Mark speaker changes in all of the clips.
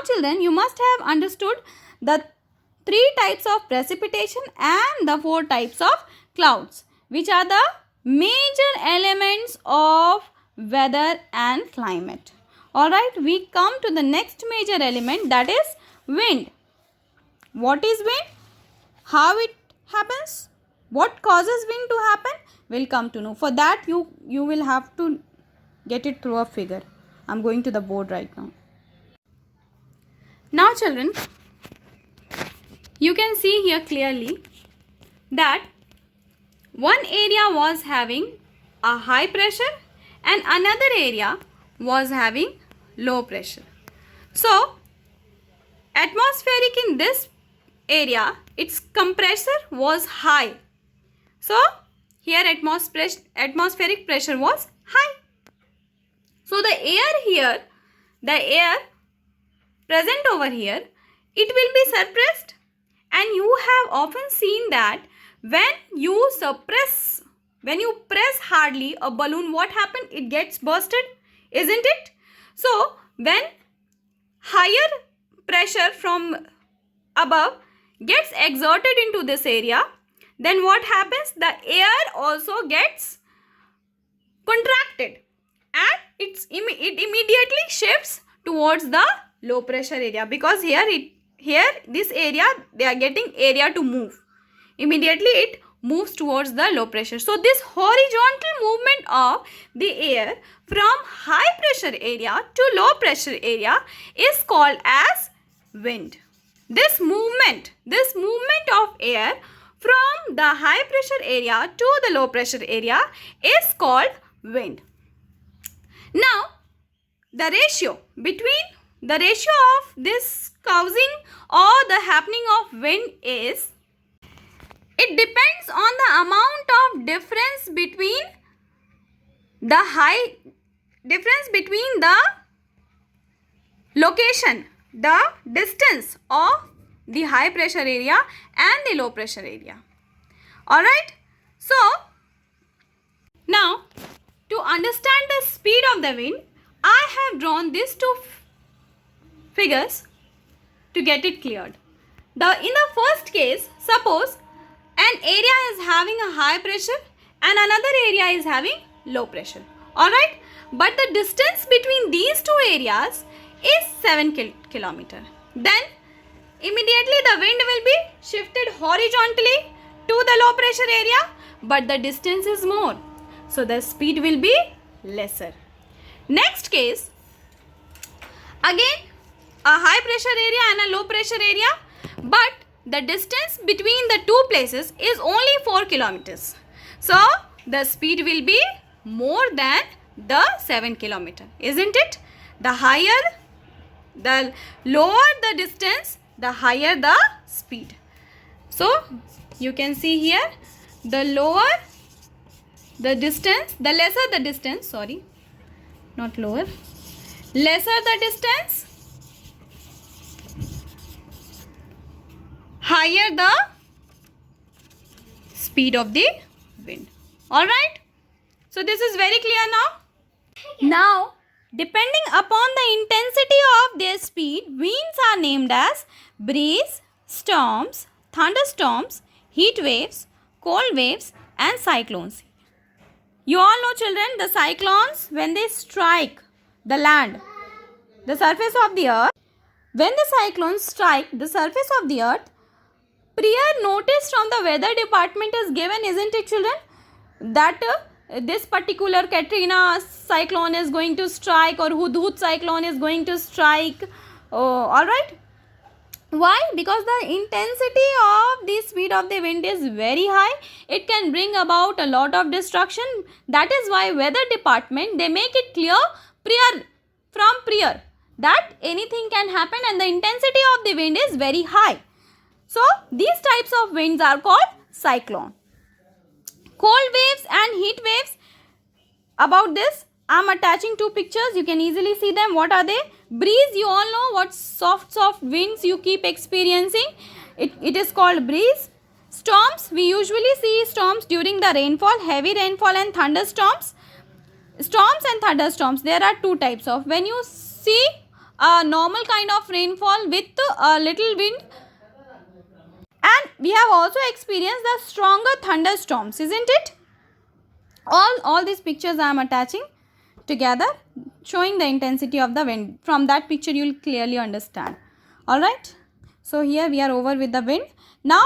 Speaker 1: children, you must have understood the 3 types of precipitation and the 4 types of clouds, which are the major elements of weather and climate. Alright, we come to the next major element, that is wind. What is wind? How it happens? What causes wind to happen? We'll come to know. For that, you will have to get it through a figure. I'm going to the board right now. Now children, you can see here clearly that one area was having a high pressure and another area was having low pressure. So, atmospheric in this area, its compressor was high. So, here atmospheric pressure was high. So, the air present over here, it will be suppressed, and you have often seen that when you press hardly a balloon, what happened? It gets bursted, isn't it? So, when higher pressure from above gets exerted into this area, then what happens? The air also gets contracted and it immediately shifts towards the low pressure area, because here this area, they are getting area to move. Immediately it moves towards the low pressure. So this horizontal movement of the air from high pressure area to low pressure area is called as wind. This movement of air from the high pressure area to the low pressure area is called wind. Now, the ratio of this causing or the happening of wind is, it depends on the amount of difference between the location, the distance of the high pressure area and the low pressure area. Alright. So, now to understand the speed of the wind, I have drawn these 2 figures to get it cleared. In the first case, suppose an area is having a high pressure and another area is having low pressure. Alright. But the distance between these 2 areas is 7 kilometer. Then immediately the wind will be shifted horizontally to the low pressure area, but the distance is more. So the speed will be lesser. Next case, again a high pressure area and a low pressure area, but the distance between the 2 places is only 4 kilometers. So the speed will be more than the 7 kilometer, isn't it? The lower the distance, the higher the speed. So you can see here, the lower the distance, the lesser the distance, sorry, not lower, lesser the distance, higher the speed of the wind. Alright. So this is very clear now. Now, depending upon the intensity of their speed, winds are named as breeze, storms, thunderstorms, heat waves, cold waves and cyclones. You all know children, the cyclones, when they strike the land, the surface of the earth, when the cyclones strike the surface of the earth, prior notice from the weather department is given, isn't it children? That this particular Katrina cyclone is going to strike, or Hudhud cyclone is going to strike. Alright. Why? Because the intensity of the speed of the wind is very high. It can bring about a lot of destruction. That is why weather department, they make it clear prior that anything can happen and the intensity of the wind is very high. So these types of winds are called cyclone. Cold waves and heat waves, about this I am attaching 2 pictures. You can easily see them. What are they? Breeze, you all know what soft winds you keep experiencing. It is called breeze. Storms, we usually see storms during the rainfall, heavy rainfall and thunderstorms. Storms and thunderstorms, there are 2 types of. When you see a normal kind of rainfall with a little wind. And we have also experienced the stronger thunderstorms, isn't it? All these pictures I am attaching together, showing the intensity of the wind. From that picture you will clearly understand. Alright. So here we are over with the wind. Now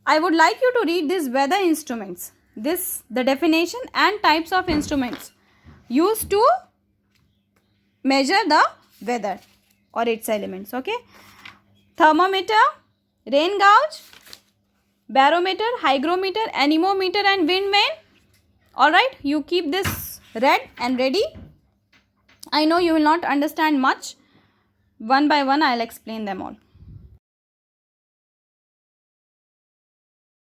Speaker 1: I would like you to read these weather instruments. The definition and types of instruments used to measure the weather or its elements. Okay. Thermometer, rain gauge, barometer, hygrometer, anemometer and wind vane. Alright, you keep this read and ready. I know you will not understand much. One by one I will explain them all.